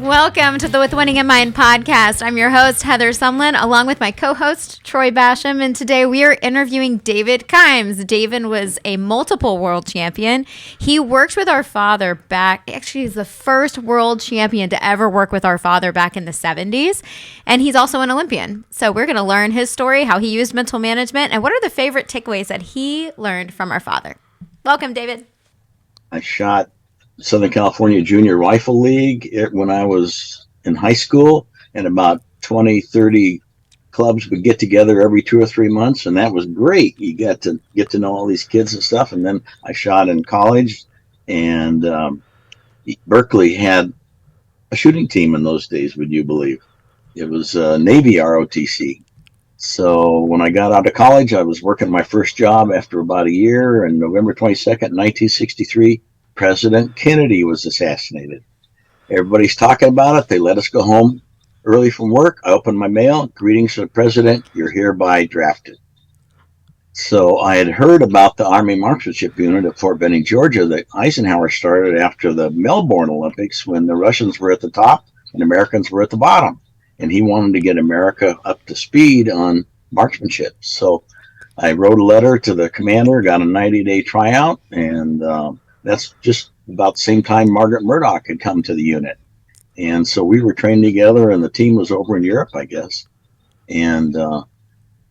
Welcome to the With Winning in Mind podcast. I'm your host, Heather Sumlin, along with my co-host, Troy Bassham, and today we are interviewing David Kimes. David was a multiple world champion. He worked with our father back, actually he's the first world champion to ever work with our father back in the 70s, and he's also an Olympian. So we're going to learn his story, how he used mental management, and what are the favorite takeaways that he learned from our father. Welcome, David. I shot Southern California Junior Rifle League when I was in high school, and about 20, 30 clubs would get together every 2 or 3 months, and that was great. You got to get to know all these kids and stuff. And then I shot in college, and Berkeley had a shooting team in those days, would you believe? It was Navy ROTC. So when I got out of college, I was working my first job after about a year, and November 22nd, 1963, President Kennedy was assassinated. Everybody's talking about it. They let us go home early from work. I opened my mail. Greetings to the president. You're hereby drafted. So I had heard about the Army Marksmanship Unit at Fort Benning, Georgia, that Eisenhower started after the Melbourne Olympics, when the Russians were at the top and Americans were at the bottom. And he wanted to get America up to speed on marksmanship. So I wrote a letter to the commander, got a 90-day tryout, and that's just about the same time Margaret Murdoch had come to the unit. And so we were trained together, and the team was over in Europe, I guess. And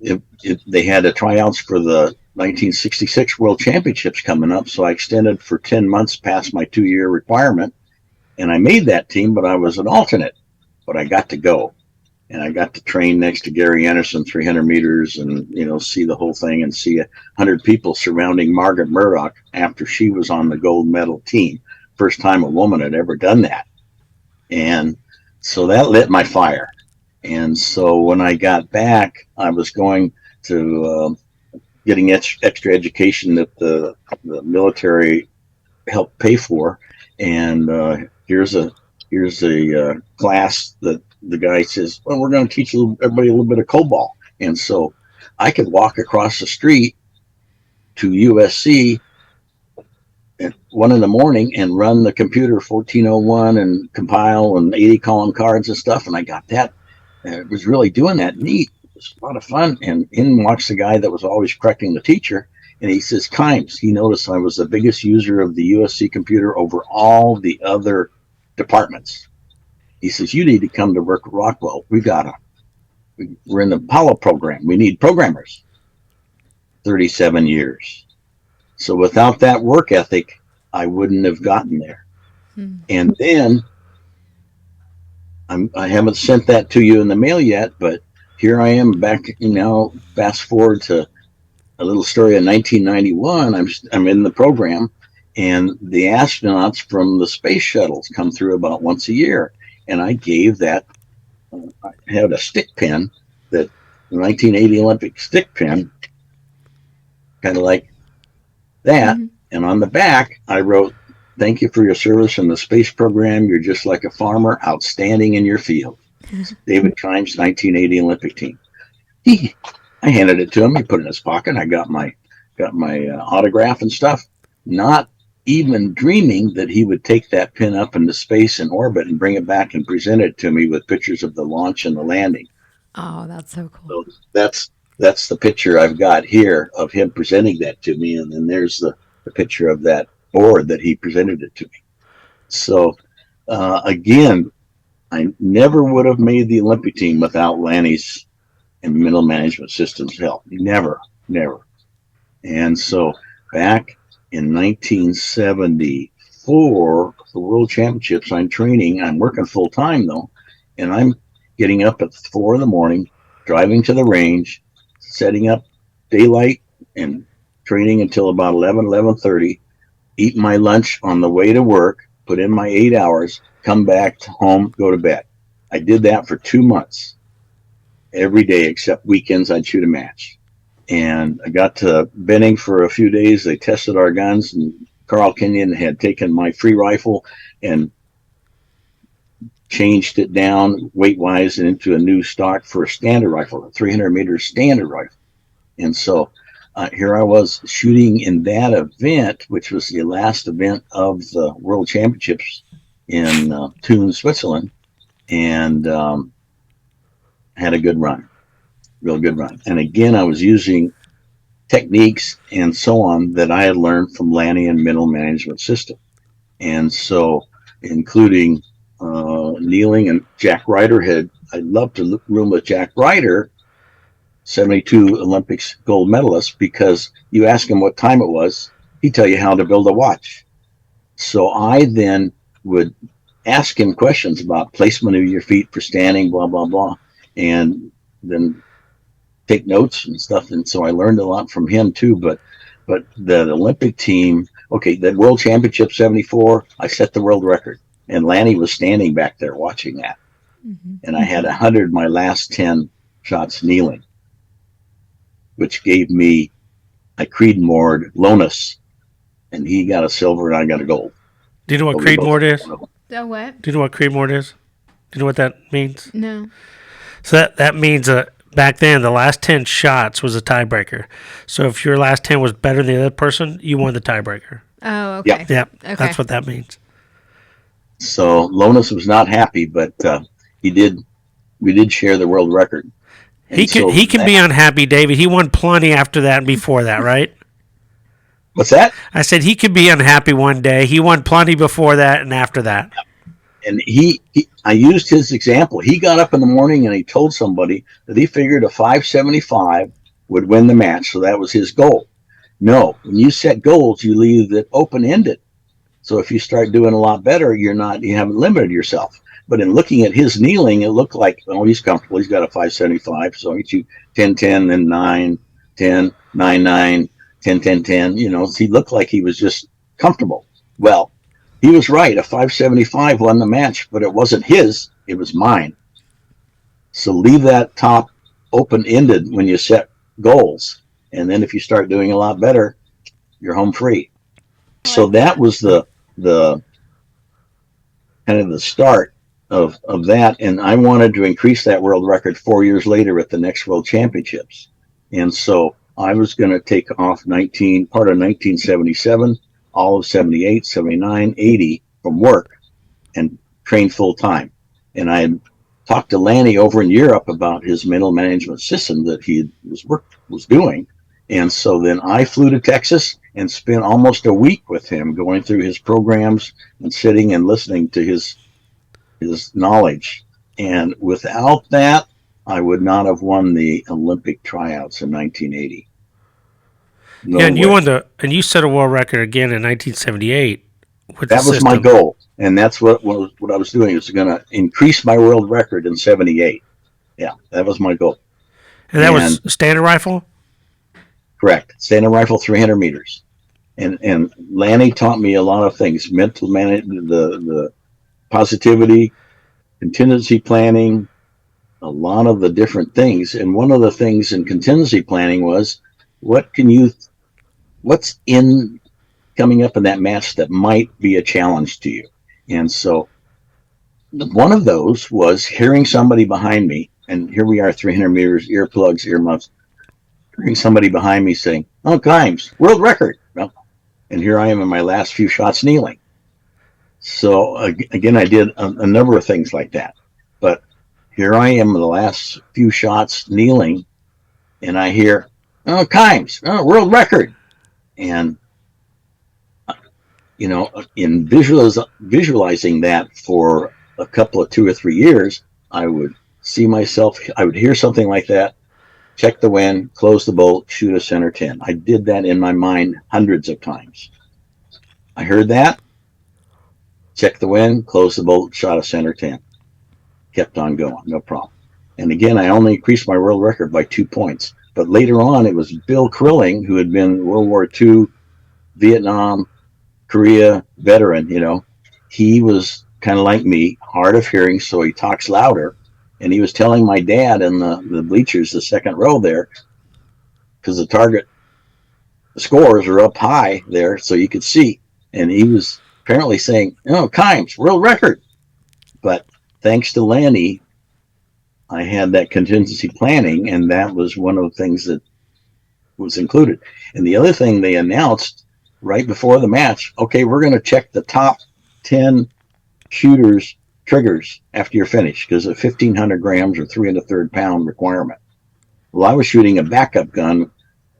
they had the tryouts for the 1966 World Championships coming up, so I extended for 10 months past my 2-year requirement. And I made that team, but I was an alternate. But I got to go. And I got to train next to Gary Anderson, 300 meters, and, see the whole thing and see 100 people surrounding Margaret Murdoch after she was on the gold medal team. First time a woman had ever done that. And so that lit my fire. And so when I got back, I was going to getting extra education that the military helped pay for. And here's a class that the guy says, well, we're going to teach everybody a little bit of COBOL. And so I could walk across the street to USC at 1 a.m. and run the computer 1401 and compile and 80 column cards and stuff. And I got that. And it was really doing that neat. It was a lot of fun. And in walks the guy that was always correcting the teacher. And he says, Kimes, he noticed I was the biggest user of the USC computer over all the other departments. He says, you need to come to work at Rockwell. We're in the Apollo program. We need programmers. 37 years. So without that work ethic, I wouldn't have gotten there. And then I haven't sent that to you in the mail yet, but here I am back, fast forward to a little story in 1991. I'm in the program, and the astronauts from the space shuttles come through about once a year. And I gave that, I had a stick pin, that the 1980 Olympic stick pin, kind of like that. Mm-hmm. And on the back, I wrote, thank you for your service in the space program. You're just like a farmer, outstanding in your field. David Kimes, 1980 Olympic team. I handed it to him. He put it in his pocket. I got my autograph and stuff, not even dreaming that he would take that pin up into space and orbit and bring it back and present it to me with pictures of the launch and the landing. Oh, that's so cool. So that's the picture I've got here of him presenting that to me. And then there's the picture of that board that he presented it to me. So again, I never would have made the Olympic team without Lanny's and mental management systems help. Never. And so back in 1974, the World Championships, I'm training. I'm working full time though, and I'm getting up at 4 a.m, driving to the range, setting up daylight, and training until about 11:30. Eat my lunch on the way to work, put in my 8 hours, come back to home, go to bed. I did that for 2 months. Every day except weekends, I'd shoot a match. And I got to Benning for a few days. They tested our guns, and Carl Kenyon had taken my free rifle and changed it down weight-wise into a new stock for a standard rifle, a 300-meter standard rifle. And so here I was shooting in that event, which was the last event of the World Championships in Thun, Switzerland. and had a good run, real good run. And again, I was using techniques and so on that I had learned from Lanny and mental management system. And so, including kneeling, and Jack Ryder I'd love to room with Jack Ryder, 72 Olympics gold medalist, because you ask him what time it was, he'd tell you how to build a watch. So I then would ask him questions about placement of your feet for standing, blah, blah, blah, and then take notes and stuff. And so I learned a lot from him too. But the Olympic team, okay, that World Championship 74, I set the world record. And Lanny was standing back there watching that. Mm-hmm. And I had 100 my last 10 shots kneeling, which gave me, I Creedmored Lonus, and he got a silver and I got a gold. Do you know what Creedmored is? The what? Do you know what Creedmored is? Do you know what that means? No. So that means back then the last 10 shots was a tiebreaker. So if your last 10 was better than the other person, you won the tiebreaker. Oh, okay. Yep. Okay. That's what that means. So Lonus was not happy, but we did share the world record. And he can be unhappy, David. He won plenty after that and before that, right? What's that? I said he could be unhappy one day. He won plenty before that and after that. And I used his example. He got up in the morning and he told somebody that he figured a 575 would win the match. So that was his goal. No, when you set goals, you leave it open-ended. So if you start doing a lot better, you haven't limited yourself. But in looking at his kneeling, it looked like, oh, he's comfortable. He's got a 575. So he 10-10, then 9-10, 9-9, 10-10-10. You know, he looked like he was just comfortable. Well, he was right. A 575 won the match, but it wasn't his. It was mine. So leave that top open-ended when you set goals. And then if you start doing a lot better, you're home free. So that was the kind of the start of that. And I wanted to increase that world record 4 years later at the next World Championships. And so I was going to take off part of 1977, all of 78, 79, 80 from work and train full time. And I had talked to Lanny over in Europe about his mental management system that he was doing. And so then I flew to Texas and spent almost a week with him going through his programs and sitting and listening to his knowledge. And without that, I would not have won the Olympic tryouts in 1980. No and you way. and you set a world record again in 1978. That was my goal, and that's what I was doing. Was going to increase my world record in 78. Yeah, that was my goal. And that was standard rifle? Correct. Standard rifle, 300 meters. And Lanny taught me a lot of things: mental management, the positivity, contingency planning, a lot of the different things. And one of the things in contingency planning was, what's in coming up in that match that might be a challenge to you. And so one of those was hearing somebody behind me, and here we are, 300 meters, earplugs, earmuffs, hearing somebody behind me saying, "Oh, Kimes, world record." Well, and here I am in my last few shots kneeling. So again, I did a number of things like that. But here I am in the last few shots kneeling, and I hear, "Oh, Kimes, world record." And you know, in visualizing that for a couple of 2 or 3 years, I would see myself, I would hear something like that, check the wind, close the bolt, shoot a center 10. I did that in my mind hundreds of times. I heard that, check the wind, close the bolt, shot a center 10. Kept on going, no problem. And again, I only increased my world record by 2 points. But later on, it was Bill Krilling, who had been World War II, Vietnam, Korea veteran. You know, he was kind of like me, hard of hearing, so he talks louder. And he was telling my dad in the bleachers, the second row there, because the scores are up high there, so you could see. And he was apparently saying, "Oh, Kimes, world record." But thanks to Lanny, I had that contingency planning, and that was one of the things that was included. And the other thing they announced right before the match, okay, we're going to check the top 10 shooters triggers after you're finished because of 1,500 grams or 3 1/3 pound requirement. Well, I was shooting a backup gun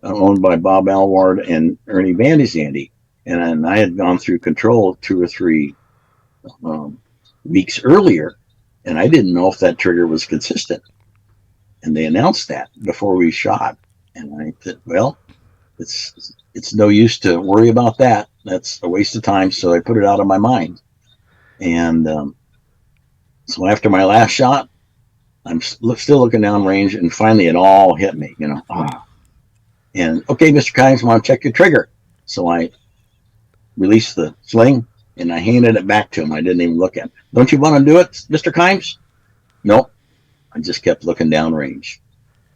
owned by Bob Alward and Ernie Bandizandy, and I had gone through control 2 or 3 weeks earlier, and I didn't know if that trigger was consistent. And they announced that before we shot, and I said, well, it's no use to worry about that. That's a waste of time. So I put it out of my mind. And so after my last shot, I'm still looking down range, and finally it all hit me, you know. And okay, Mr. Kimes, I want to check your trigger. So I released the sling and I handed it back to him. I didn't even look at it. Don't you want to do it, Mr. Kimes? Nope. I just kept looking down range.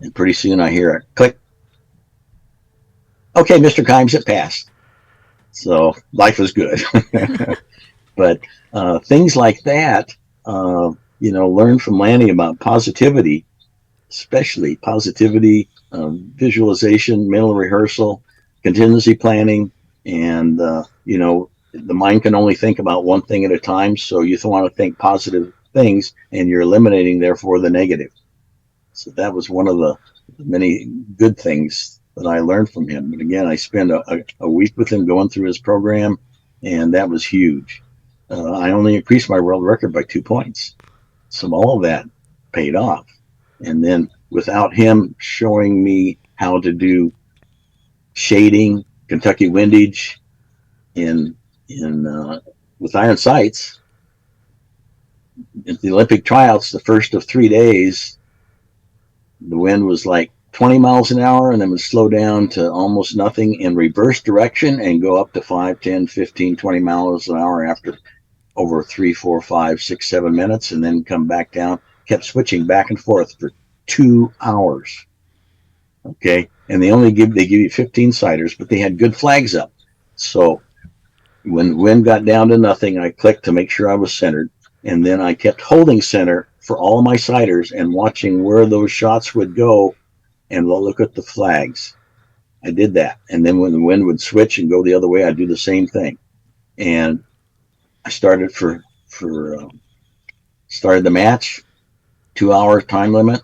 And pretty soon I hear a click. Okay, Mr. Kimes, it passed. So life was good. But things like that, learn from Lanny about positivity, especially positivity, visualization, mental rehearsal, contingency planning, and, the mind can only think about one thing at a time. So you want to think positive things, and you're eliminating, therefore, the negative. So that was one of the many good things that I learned from him. And again, I spent a week with him going through his program, and that was huge. I only increased my world record by 2 points. So all of that paid off. And then without him showing me how to do shading, Kentucky windage, with iron sights, at the Olympic tryouts, the first of 3 days, the wind was like 20 miles an hour, and then would slow down to almost nothing in reverse direction and go up to 5, 10, 15, 20 miles an hour after over 3, 4, 5, 6, 7 minutes, and then come back down. Kept switching back and forth for 2 hours. Okay, and they give you 15 sighters, but they had good flags up. So when the wind got down to nothing, I clicked to make sure I was centered, and then I kept holding center for all of my sighters and watching where those shots would go, and look at the flags. I did that, and then when the wind would switch and go the other way, I'd do the same thing. And I started started the match, 2 hour time limit.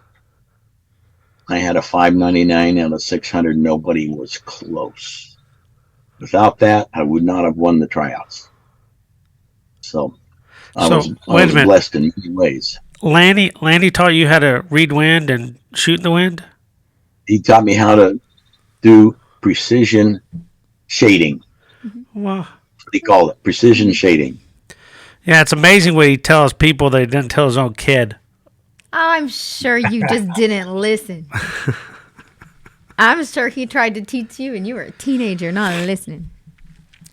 I had a 599 out of 600. Nobody was close. Without that, I would not have won the tryouts. So I was blessed in many ways. Lanny taught you how to read wind and shoot in the wind? He taught me how to do precision shading. Wow. That's what he called it, precision shading. Yeah, it's amazing what he tells people that he didn't tell his own kid. Oh, I'm sure you just didn't listen. I'm sure he tried to teach you, and you were a teenager not listening.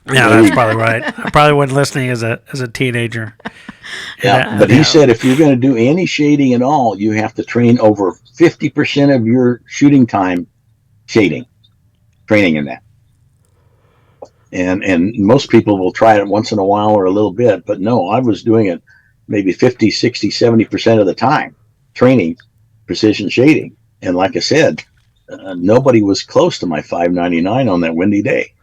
Yeah, that's probably right. I probably wasn't listening as a teenager. Yeah, but he said if you're going to do any shading at all, you have to train over 50% of your shooting time training in that. And most people will try it once in a while or a little bit, but no, I was doing it maybe 50, 60, 70% of the time, training precision shading. And like I said, nobody was close to my 599 on that windy day.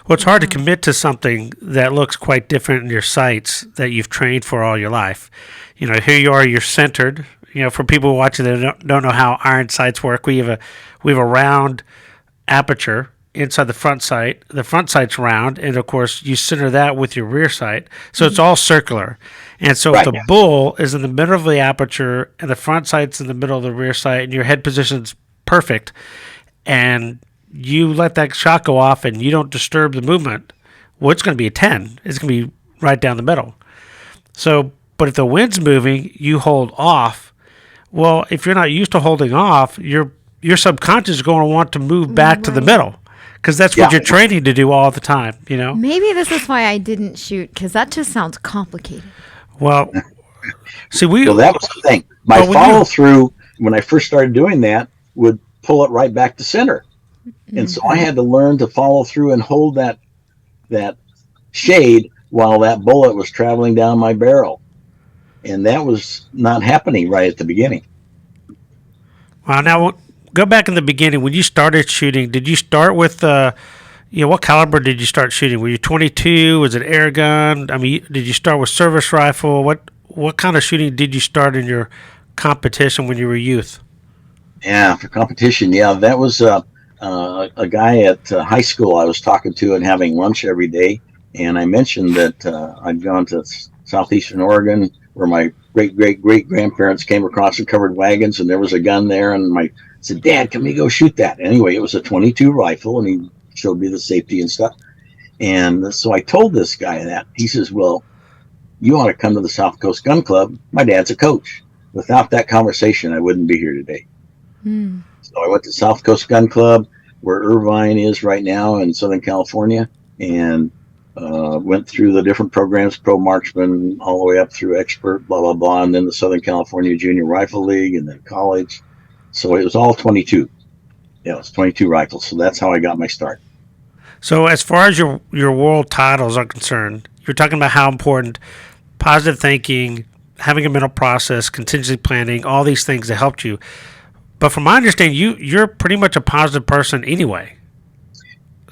Well, it's hard to commit to something that looks quite different in your sights that you've trained for all your life. Here you are, you're centered. For people watching that don't know how iron sights work, we have a round aperture inside the front sight. The front sight's round, and of course you center that with your rear sight, so it's all circular. And so if the bull is in the middle of the aperture and the front sight's in the middle of the rear sight, and your head position's perfect, and you let that shot go off and you don't disturb the movement, well, it's going to be a 10. It's going to be right down the middle. So, but if the wind's moving, you hold off. Well, if you're not used to holding off, your subconscious is going to want to move back to the middle, because that's what you're training to do all the time, Maybe this is why I didn't shoot, because that just sounds complicated. Well, see, that was the thing. My follow-through, when I first started doing that, would pull it right back to center. And so I had to learn to follow through and hold that shade while that bullet was traveling down my barrel. And that was not happening right at the beginning. Well, now go back in the beginning. When you started shooting, did you start with, what caliber did you start shooting? Were you 22? Was it air gun? I mean, did you start with service rifle? What what kind of shooting did you start in your competition when you were youth? Yeah, for competition. Yeah, that was a guy at high school I was talking to and having lunch every day. And I mentioned that I'd gone to southeastern Oregon where my great grandparents came across in covered wagons, and there was a gun there. And I said, Dad, can we go shoot that? Anyway, it was a 22 rifle, and he showed me the safety and stuff. And so I told this guy that. He says, well, you ought to come to the South Coast Gun Club. My dad's a coach. Without that conversation, I wouldn't be here today. So I went to South Coast Gun Club, where Irvine is right now in Southern California, and went through the different programs, Pro Marksman, all the way up through Expert, blah, blah, blah, and then the Southern California Junior Rifle League, and then college. So it was all 22. Yeah, it was 22 rifles. So that's how I got my start. So as far as your world titles are concerned, you're talking about how important positive thinking, having a mental process, contingency planning, all these things that helped you. But from my understanding, you're pretty much a positive person anyway.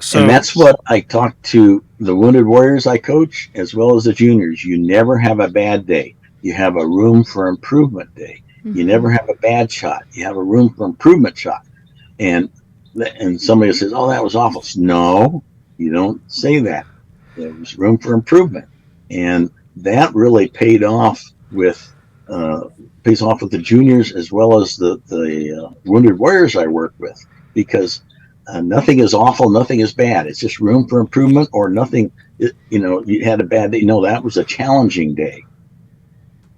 So, and that's what I talk to the Wounded Warriors I coach, as well as the juniors. You never have a bad day. You have a room for improvement day. You never have a bad shot. You have a room for improvement shot. And somebody says, oh, that was awful. No, you don't say that. There was room for improvement. And that really pays off with the juniors as well as the Wounded Warriors I work with, because nothing is awful, nothing is bad. It's just room for improvement, or nothing. You had a bad day. No, that was a challenging day.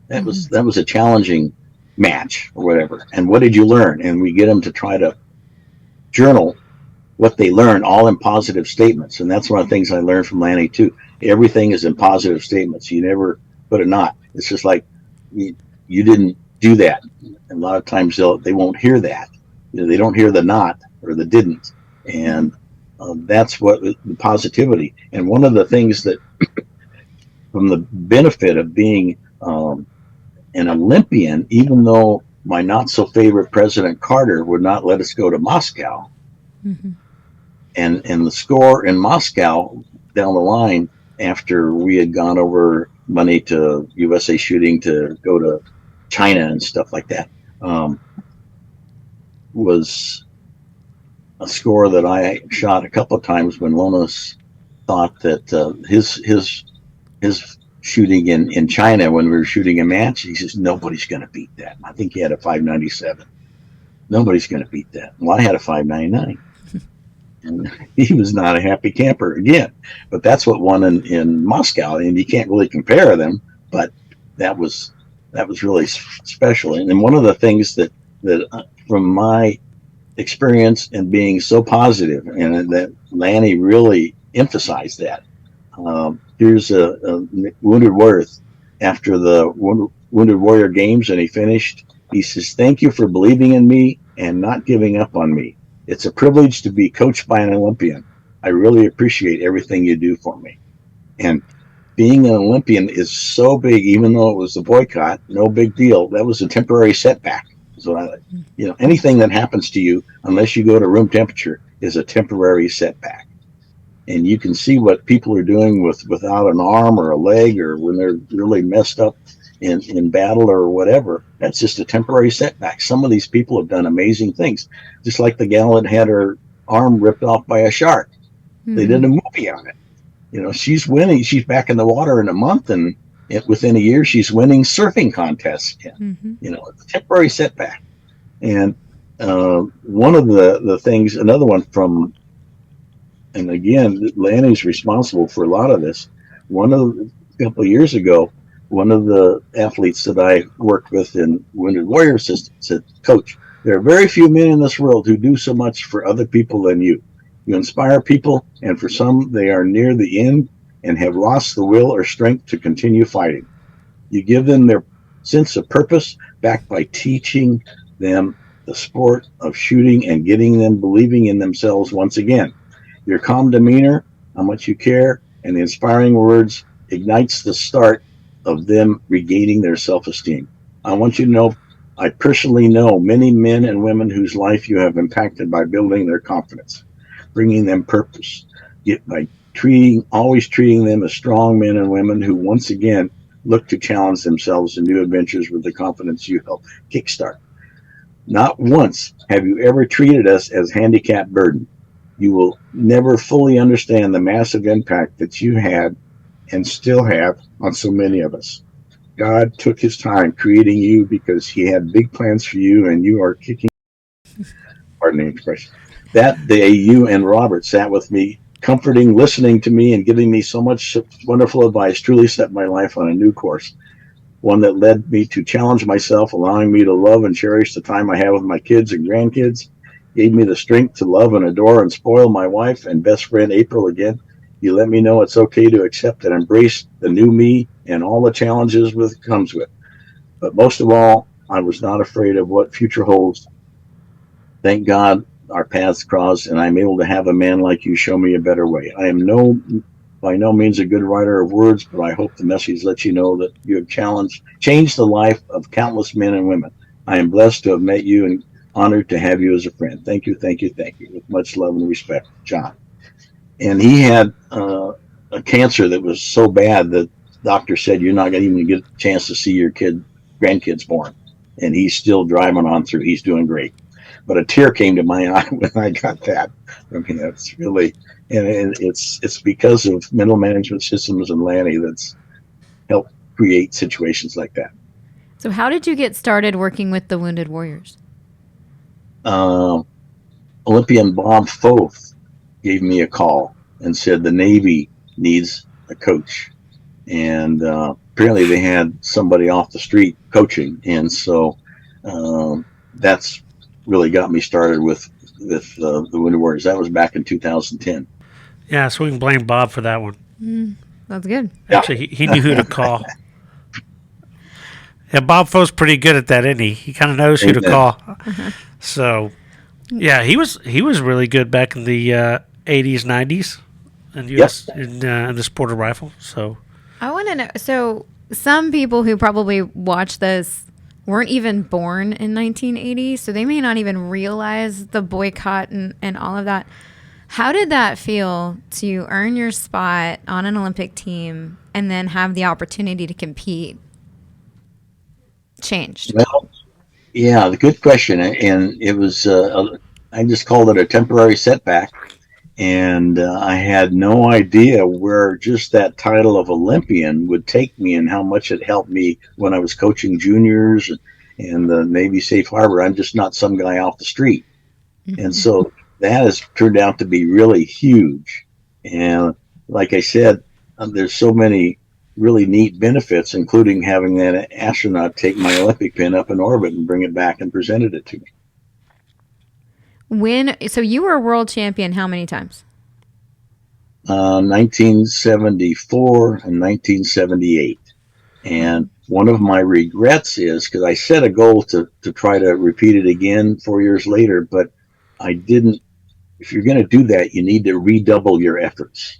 That was a challenging match or whatever. And what did you learn? And we get them to try to journal what they learn, all in positive statements. And that's one of the things I learned from Lanny too. Everything is in positive statements. You never put a not. It's just like you didn't do that. And a lot of times they won't hear that. They don't hear the not or the didn't. And that's what the positivity. And one of the things that from the benefit of being an Olympian, even though my not so favorite President Carter would not let us go to Moscow, and the score in Moscow down the line, after we had gone over money to USA Shooting to go to China and stuff like that, was a score that I shot a couple of times when Lonas thought that his shooting in China, when we were shooting a match, he says, nobody's going to beat that. I think he had a 597. Nobody's going to beat that. Well, I had a 599. And he was not a happy camper again. But that's what won in Moscow. And you can't really compare them, but that was really special. And one of the things that from my experience and being so positive, and that Lanny really emphasized that. Here's a Wounded Warrior after the Wounded Warrior Games, and he finished. He says, thank you for believing in me and not giving up on me. It's a privilege to be coached by an Olympian. I really appreciate everything you do for me. And being an Olympian is so big, even though it was a boycott, no big deal. That was a temporary setback. So, anything that happens to you, unless you go to room temperature, is a temporary setback. And you can see what people are doing without an arm or a leg, or when they're really messed up in battle or whatever. That's just a temporary setback. Some of these people have done amazing things, just like the gal that had her arm ripped off by a shark. They did a movie on it. She's winning. She's back in the water in a month, and within a year, she's winning surfing contests again. It's a temporary setback. And one of the things, another one from, and again, Lanny's responsible for a lot of this. A couple of years ago, one of the athletes that I worked with in Wounded Warrior System said, Coach, there are very few men in this world who do so much for other people than you. You inspire people, and for some, they are near the end and have lost the will or strength to continue fighting. You give them their sense of purpose back by teaching them the sport of shooting and getting them believing in themselves once again. Your calm demeanor, how much you care, and the inspiring words ignites the start of them regaining their self-esteem. I want you to know, I personally know many men and women whose life you have impacted by building their confidence, bringing them purpose, by always treating them as strong men and women who once again look to challenge themselves in new adventures with the confidence you help kickstart. Not once have you ever treated us as handicap burden. You will never fully understand the massive impact that you had and still have on so many of us. God took his time creating you because he had big plans for you, and you are kicking, pardon the expression. That day, you and Robert sat with me, comforting, listening to me, and giving me so much wonderful advice, truly set my life on a new course. One that led me to challenge myself, allowing me to love and cherish the time I have with my kids and grandkids, gave me the strength to love and adore and spoil my wife and best friend April again. You let me know it's okay to accept and embrace the new me and all the challenges it comes with. But most of all, I was not afraid of what future holds. Thank God our paths crossed, and I'm able to have a man like you show me a better way. I am by no means a good writer of words, but I hope the message lets you know that you have changed the life of countless men and women. I am blessed to have met you and honored to have you as a friend. Thank you, thank you, thank you. With much love and respect, John. And he had a cancer that was so bad that the doctor said you're not going to even get a chance to see your grandkids born. And he's still driving on through. He's doing great. But a tear came to my eye when I got that. I mean, it's really, and it's because of mental management systems and Lanny that's helped create situations like that. So how did you get started working with the Wounded Warriors? Olympian Bob Foth gave me a call and said the Navy needs a coach. And apparently they had somebody off the street coaching. And so that's really got me started with the Wounded Warriors. That was back in 2010. Yeah, so we can blame Bob for that one. That's good. Actually, he knew who to call. Yeah, Bob Foe's pretty good at that, isn't he? He kind of knows who to call. So, yeah, he was really good back in the 80s, 90s, and in the sport of rifle. So, I want to know. So, some people who probably watch this weren't even born in 1980, so they may not even realize the boycott and all of that. How did that feel to earn your spot on an Olympic team and then have the opportunity to compete? Changed? Well, yeah, good question. And it was, I just called it a temporary setback. And I had no idea where just that title of Olympian would take me and how much it helped me when I was coaching juniors and the Navy Safe Harbor. I'm just not some guy off the street. And so that has turned out to be really huge. And like I said, there's so many really neat benefits, including having that astronaut take my Olympic pin up in orbit and bring it back and presented it to me. So you were a world champion how many times? 1974 and 1978. And one of my regrets is because I set a goal to try to repeat it again 4 years later, but I didn't. If you're going to do that, you need to redouble your efforts.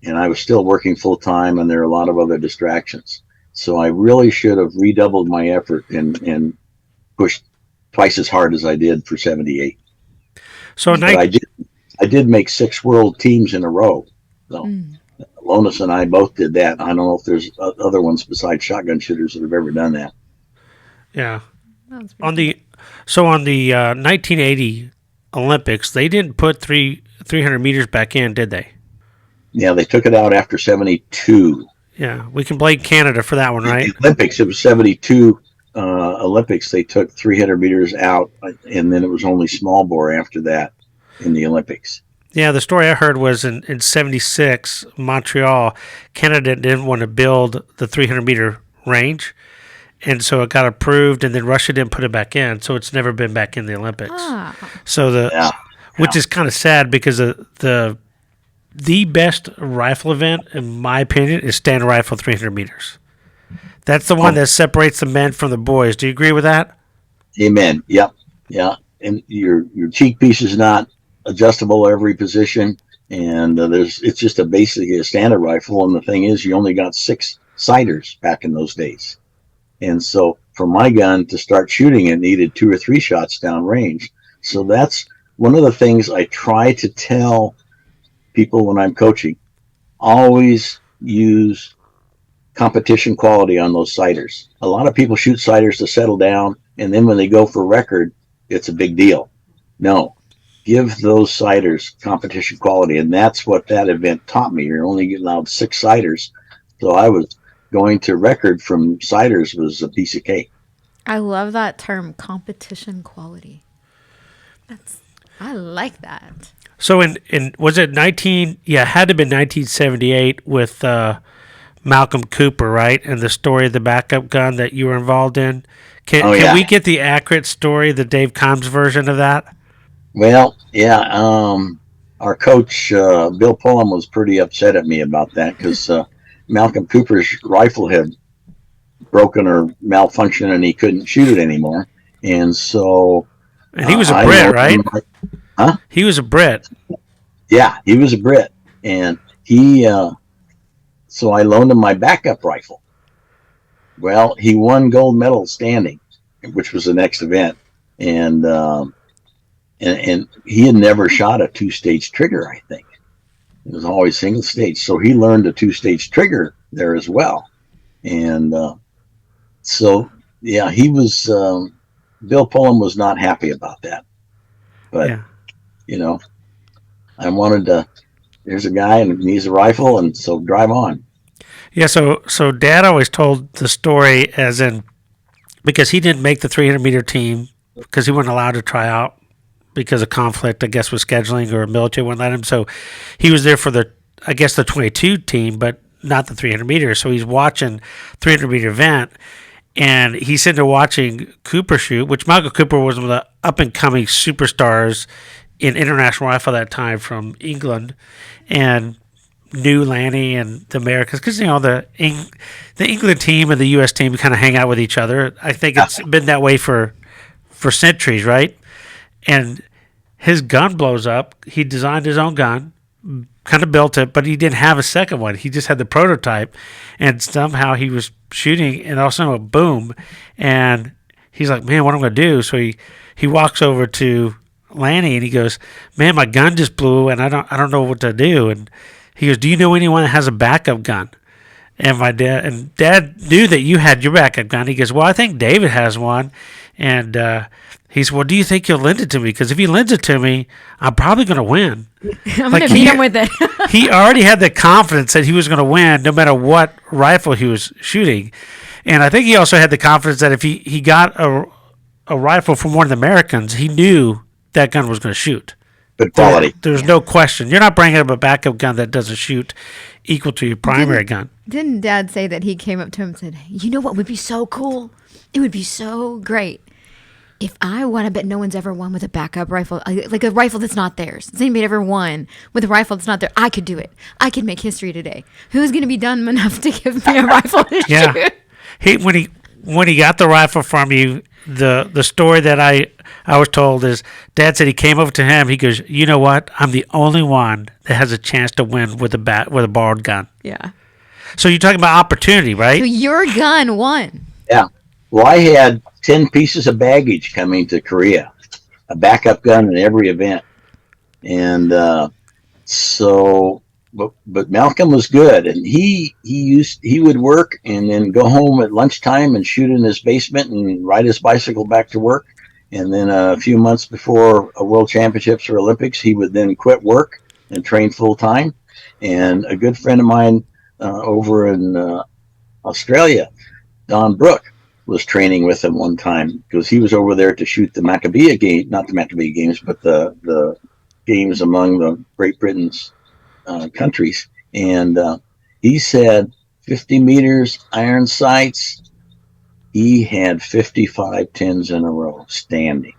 And I was still working full time, and there are a lot of other distractions. So I really should have redoubled my effort and pushed twice as hard as I did for 78. So I did make 6 world teams in a row. So Lonis and I both did that. I don't know if there's other ones besides shotgun shooters that have ever done that. Yeah. On the 1980 Olympics, they didn't put 300 meters back in, did they? Yeah, they took it out after 72. Yeah, we can blame Canada for that one, right? The Olympics, it was 72 Olympics. They took 300 meters out, and then it was only small bore after that in the Olympics. Yeah, the story I heard was in 76, Montreal, Canada didn't want to build the 300-meter range, and so it got approved, and then Russia didn't put it back in, so it's never been back in the Olympics. So which is kind of sad because the best rifle event, in my opinion, is standard rifle 300 meters. That's the one that separates the men from the boys. Do you agree with that? Amen. Yep. Yeah. And your cheek piece is not adjustable every position, and it's just basically a standard rifle. And the thing is, you only got 6 sighters back in those days, and so for my gun to start shooting, it needed 2 or 3 shots down range. So that's one of the things I try to tell people when I'm coaching. Always use competition quality on those sighters. A lot of people shoot sighters to settle down, and then when they go for record, it's a big deal. No, give those sighters competition quality, and that's what that event taught me. You're only allowed 6 sighters, so I was going to record from sighters was a piece of cake. I love that term, competition quality. I like that. So in was it 19? Yeah, it had to have been 1978 with Malcolm Cooper, right? And the story of the backup gun that you were involved in. Can we get the accurate story, the Dave Combs version of that? Well, yeah. Our coach, Bill Pullum, was pretty upset at me about that because Malcolm Cooper's rifle had broken or malfunctioned and he couldn't shoot it anymore. And so... And he was a Brit, right? Huh? He was a Brit. Yeah, he was a Brit. And he... so I loaned him my backup rifle. Well, he won gold medal standing, which was the next event. And he had never shot a 2-stage trigger, I think. It was always single stage. So he learned a 2-stage trigger there as well. And so, yeah, he was, Bill Pullum was not happy about that. But, you know, I wanted to, there's a guy and he needs a rifle, and so drive on. Yeah, so Dad always told the story as in, because he didn't make the 300-meter team because he wasn't allowed to try out because of conflict, I guess, with scheduling or military wouldn't let him. So he was there for the 22 team, but not the 300 meters. So he's watching 300-meter event, and he's sitting there watching Cooper shoot, which Michael Cooper was one of the up-and-coming superstars in international rifle at that time from England, and knew Lanny and the Americans because, you know, the England team and the U.S. team kind of hang out with each other. I think it's been that way for centuries, right? And his gun blows up. He designed his own gun, kind of built it, but he didn't have a second one. He just had the prototype, and somehow he was shooting, and all of a sudden, boom, and he's like, man, what am I going to do? So he walks over to Lanny, and he goes, man, my gun just blew, and I don't know what to do. And he goes, do you know anyone that has a backup gun? And my dad knew that you had your backup gun. He goes, well, I think David has one. And he said, well, do you think you'll lend it to me? Because if he lends it to me, I'm probably going to win. I'm going to beat him with it. He already had the confidence that he was going to win no matter what rifle he was shooting. And I think he also had the confidence that if he got a rifle from one of the Americans, he knew that gun was going to shoot. Good quality. There's no question. You're not bringing up a backup gun that doesn't shoot equal to your primary gun. Didn't Dad say that he came up to him and said, you know what would be so cool? It would be so great if I won. I bet no one's ever won with a backup rifle, like a rifle that's not theirs. Has anybody ever won with a rifle that's not there? I could do it. I could make history today. Who's going to be dumb enough to give me a rifle to shoot? When he got the rifle from you, the story that I was told is Dad said he came over to him. He goes, you know what? I'm the only one that has a chance to win with a borrowed gun. Yeah. So you're talking about opportunity, right? So your gun won. Yeah. Well, I had 10 pieces of baggage coming to Korea, a backup gun in every event. And but Malcolm was good, and he would work and then go home at lunchtime and shoot in his basement and ride his bicycle back to work. And then a few months before a World Championships or Olympics, he would then quit work and train full time. And a good friend of mine over in Australia, Don Brooke, was training with him one time because he was over there to shoot the Maccabea game, not the Maccabea games, but the games among the Great Britain's countries. And he said 50 meters iron sights. He had 55 tens in a row standing.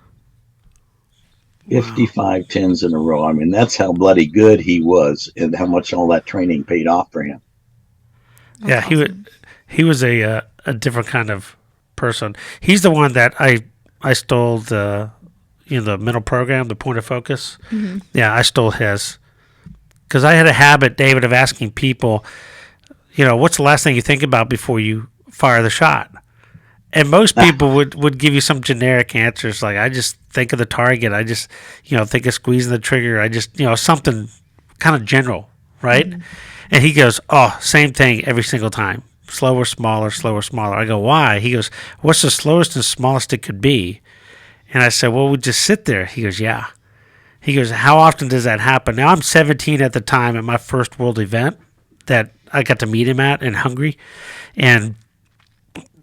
55 tens in a row. I mean, that's how bloody good he was and how much all that training paid off for him. Yeah, awesome. He was a different kind of person. He's the one that I stole the mental program, the point of focus. Mm-hmm. Yeah, I stole his. Because I had a habit, David, of asking people, what's the last thing you think about before you fire the shot? And most people would give you some generic answers like, I just think of the target. I just, think of squeezing the trigger. I just, something kind of general, right? Mm-hmm. And he goes, oh, same thing every single time. slower, smaller, slower, smaller. I go, why? He goes, what's the slowest and smallest it could be? And I said, well, we just sit there. He goes, yeah. He goes, how often does that happen? Now, I'm 17 at the time at my first world event that I got to meet him at in Hungary. And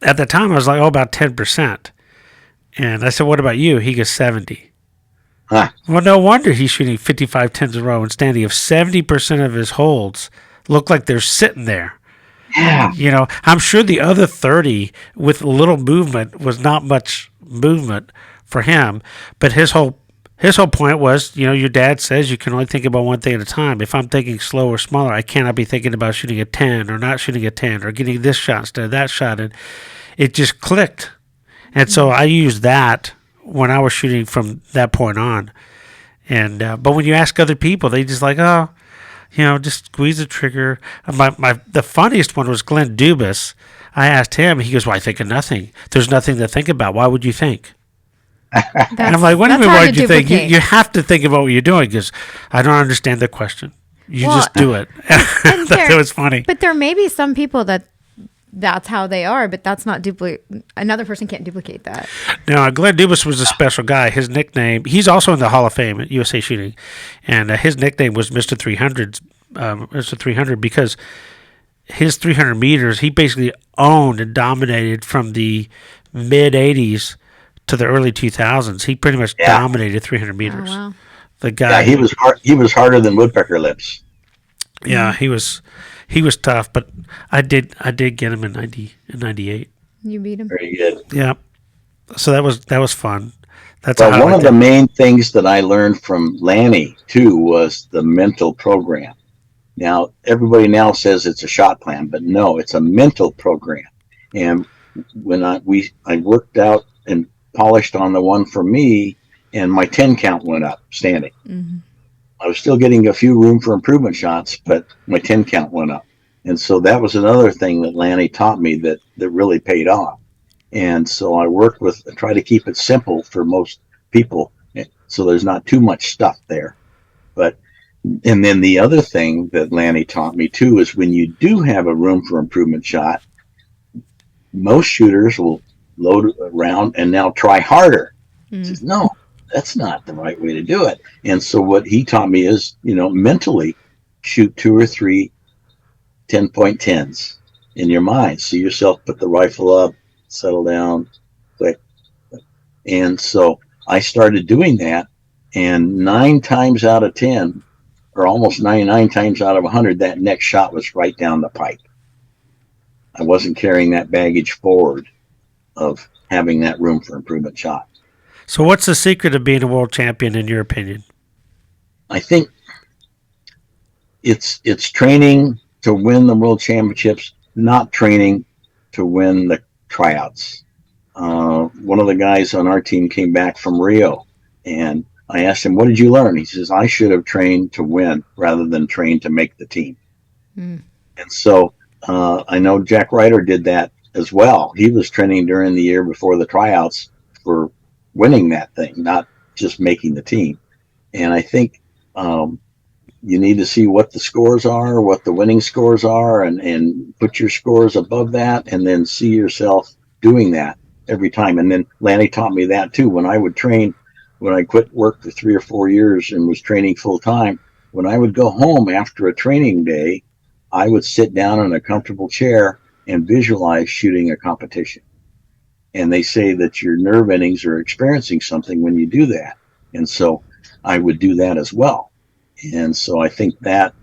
at the time, I was like, oh, about 10%. And I said, what about you? He goes, 70. Huh. Well, no wonder he's shooting 55 tens in a row and standing. If 70% of his holds look like they're sitting there. Yeah. You know, I'm sure the other 30 with little movement was not much movement for him. But his whole point was, you know, your dad says you can only think about one thing at a time. If I'm thinking slow or smaller, I cannot be thinking about shooting a 10 or not shooting a 10 or getting this shot instead of that shot. And it just clicked. And so I used that when I was shooting from that point on. And but when you ask other people, they just like, oh, you know, just squeeze the trigger. The funniest one was Glenn Dubas. I asked him, he goes, well, I think of nothing. There's nothing to think about. Why would you think? And I'm like, what do you mean, why would you think? You have to think about what you're doing because I don't understand the question. You just do it. That was funny. But there may be some people that's how they are, but that's not another person can't duplicate that. No, Glenn Dubas was a special guy. His nickname, he's also in the Hall of Fame at USA Shooting, and his nickname was Mr. 300 because his 300 meters, he basically owned and dominated from the mid-'80s to the early 2000s. He pretty much dominated 300 meters. Oh, wow. The guy, he was harder than woodpecker lips. Yeah, he was tough, but I did get him in 98. You beat him. Very good. Yeah. So that was fun. That's one of the main things that I learned from Lanny too was the mental program. Now everybody now says it's a shot plan, but no, it's a mental program. And when I worked out and polished on the one for me, and my 10 count went up standing. Mm-hmm. I was still getting a few room for improvement shots, but my 10 count went up. And so that was another thing that Lanny taught me that really paid off. And so I try to keep it simple for most people so there's not too much stuff there. And then the other thing that Lanny taught me too is when you do have a room for improvement shot, most shooters will load around and now try harder. He says, no, that's not the right way to do it. And so what he taught me is, you know, mentally shoot 2 or 3 10.10s in your mind. See yourself put the rifle up, settle down, click. And so I started doing that, and 9 times out of 10, or almost 99 times out of 100, that next shot was right down the pipe. I wasn't carrying that baggage forward of having that room for improvement shot. So what's the secret of being a world champion in your opinion? I think it's training to win the world championships, not training to win the tryouts. One of the guys on our team came back from Rio, and I asked him, what did you learn? He says, I should have trained to win rather than train to make the team. And so I know Jack Ryder did that as well. He was training during the year before the tryouts for winning that thing, not just making the team. And I think you need to see what the scores are, what the winning scores are, and put your scores above that, and then see yourself doing that every time. And then Lanny taught me that too. When I would train, when I quit work for 3 or 4 years and was training full time, when I would go home after a training day, I would sit down in a comfortable chair and visualize shooting a competition. And they say that your nerve endings are experiencing something when you do that. And so I would do that as well. And so I think that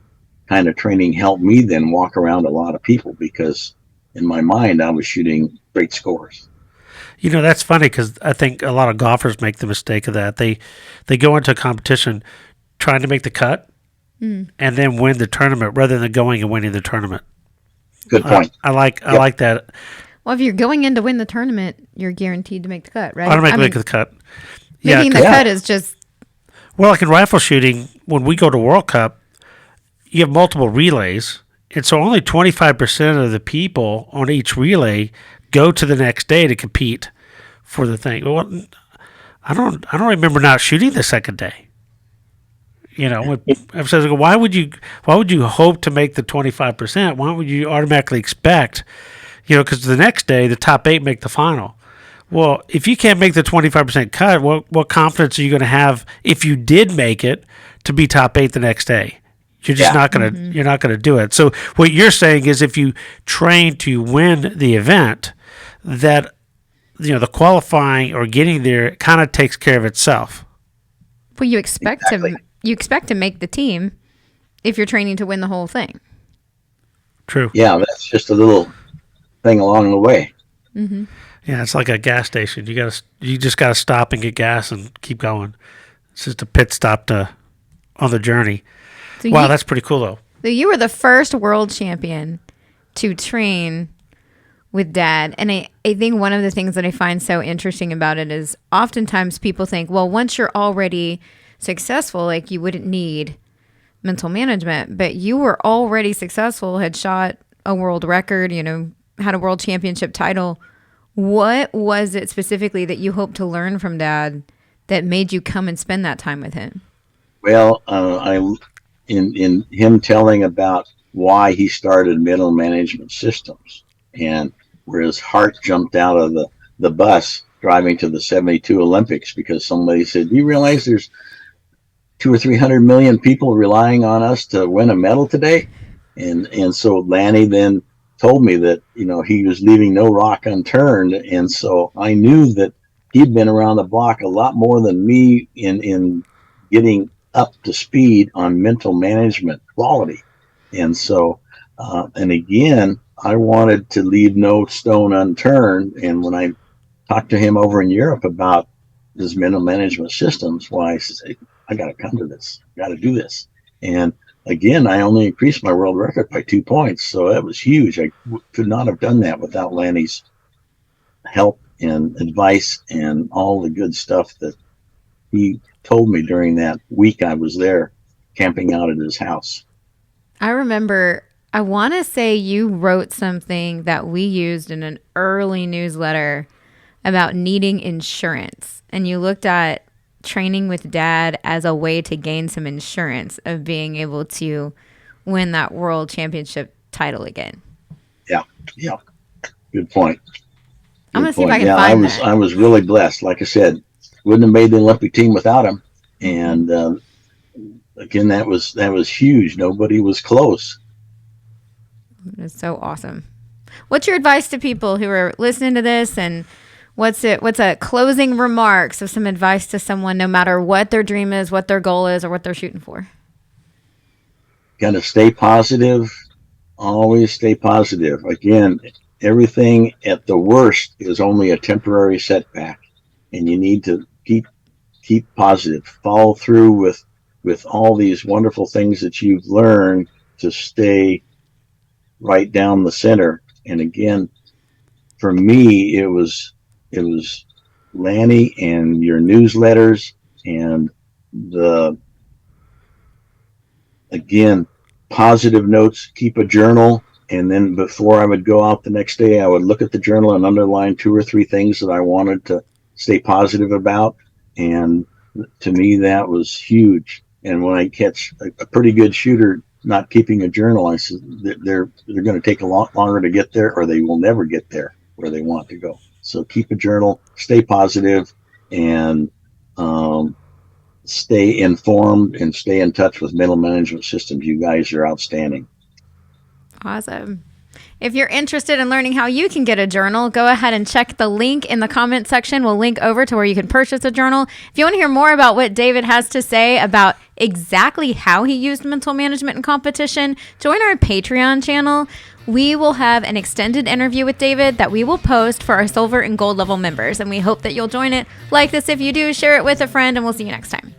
kind of training helped me then walk around a lot of people, because in my mind, I was shooting great scores. You know, that's funny because I think a lot of golfers make the mistake of that. They go into a competition trying to make the cut and then win the tournament rather than going and winning the tournament. Good point. I like that. Well, if you're going in to win the tournament, you're guaranteed to make the cut, right? Automatically make the cut. Making the cut is just... Well, like in rifle shooting, when we go to World Cup, you have multiple relays, and so only 25% of the people on each relay go to the next day to compete for the thing. Well, I don't remember not shooting the second day. I says, why would you hope to make the 25%? Why would you automatically expect, because the next day the top 8 make the final? Well, if you can't make the 25% cut, what confidence are you going to have if you did make it to be top 8 the next day? You're just not going to you're not going to do it. So what you're saying is if you train to win the event, that the qualifying or getting there kind of takes care of itself. Well, you expect to make the team if you're training to win the whole thing. True. Yeah, that's just a little thing along the way. Mm-hmm. Yeah, it's like a gas station. You just got to stop and get gas and keep going. It's just a pit stop on the journey. So wow, that's pretty cool, though. So you were the first world champion to train with Dad. And I think one of the things that I find so interesting about it is oftentimes people think, well, once you're already successful, like you wouldn't need mental management. But you were already successful, had shot a world record, had a world championship title. What was it specifically that you hoped to learn from Dad that made you come and spend that time with him? Well, in him telling about why he started mental management systems, and where his heart jumped out of the bus driving to the 72 Olympics because somebody said, "Do you realize there's 200 or 300 million people relying on us to win a medal today?" And so Lanny then told me that he was leaving no rock unturned, and so I knew that he'd been around the block a lot more than me in getting up to speed on mental management quality. And so and again, I wanted to leave no stone unturned. And when I talked to him over in Europe about his mental management systems, I said, I got to come to this, got to do this. And again, I only increased my world record by 2 points. So that was huge. I could not have done that without Lanny's help and advice and all the good stuff that he told me during that week I was there camping out at his house. I remember, I want to say you wrote something that we used in an early newsletter about needing insurance. And you looked at training with Dad as a way to gain some insurance of being able to win that world championship title again. Yeah. Good point. I'm going to see if I can find that. I was really blessed. Like I said, wouldn't have made the Olympic team without him. And again, that was huge. Nobody was close. It's so awesome. What's your advice to people who are listening to this, and what's a closing remarks of some advice to someone, no matter what their dream is, what their goal is, or what they're shooting for? Got to stay positive. Always stay positive. Again, everything at the worst is only a temporary setback, and you need to keep positive. Follow through with all these wonderful things that you've learned to stay right down the center. And again, for me, it was Lanny and your newsletters and again, positive notes. Keep a journal. And then before I would go out the next day, I would look at the journal and underline 2 or 3 things that I wanted to stay positive about. And to me, that was huge. And when I catch a pretty good shooter not keeping a journal, I said they're going to take a lot longer to get there, or they will never get there where they want to go. So keep a journal, stay positive, and stay informed and stay in touch with mental management systems. You guys are outstanding. Awesome. If you're interested in learning how you can get a journal, go ahead and check the link in the comment section. We'll link over to where you can purchase a journal. If you want to hear more about what David has to say about exactly how he used mental management in competition, join our Patreon channel. We will have an extended interview with David that we will post for our silver and gold level members, and we hope that you'll join it. Like this if you do, share it with a friend, and we'll see you next time.